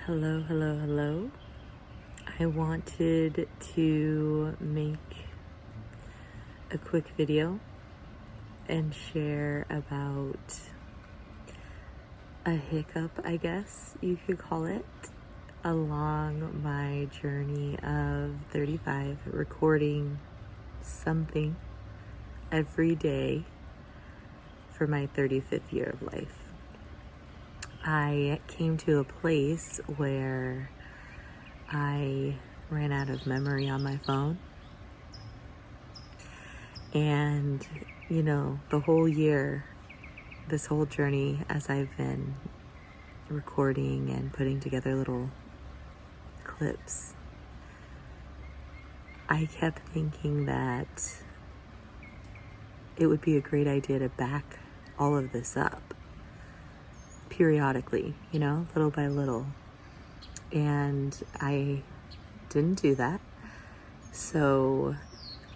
Hello, hello, hello. I wanted to make a quick video and share about a hiccup, I guess you could call it, along my journey of 35, recording something every day for my 35th year of life. I came to a place where I ran out of memory on my phone. And, the whole year, this whole journey, as I've been recording and putting together little clips, I kept thinking that it would be a great idea to back all of this up periodically, little by little. And I didn't do that. So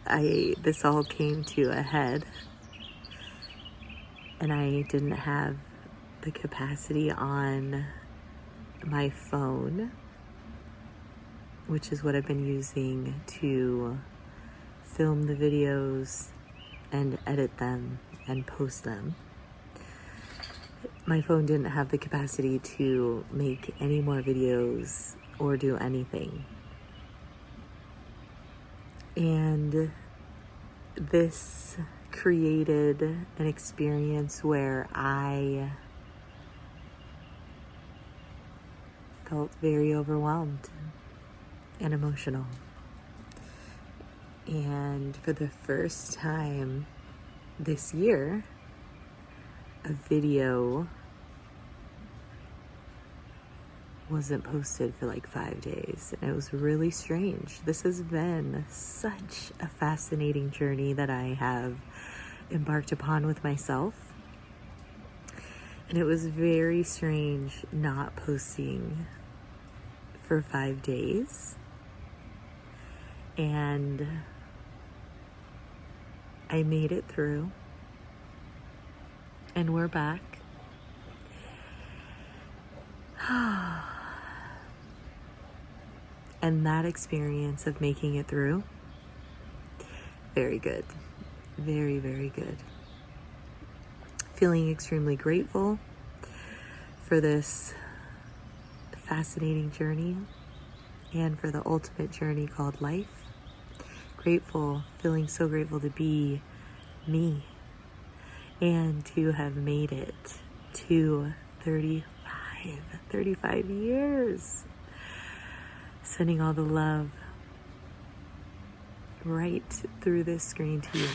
this all came to a head, and I didn't have the capacity on my phone, which is what I've been using to film the videos and edit them and post them. My phone didn't have the capacity to make any more videos or do anything. And this created an experience where I felt very overwhelmed and emotional. And for the first time this year, a video wasn't posted for like 5 days, and it was really strange. This has been such a fascinating journey that I have embarked upon with myself, and it was very strange not posting for 5 days. And I made it through, and we're back. And that experience of making it through, very good. Very, very good. Feeling extremely grateful for this fascinating journey and for the ultimate journey called life. Feeling so grateful to be me and to have made it to 35 years. Sending all the love right through this screen to you.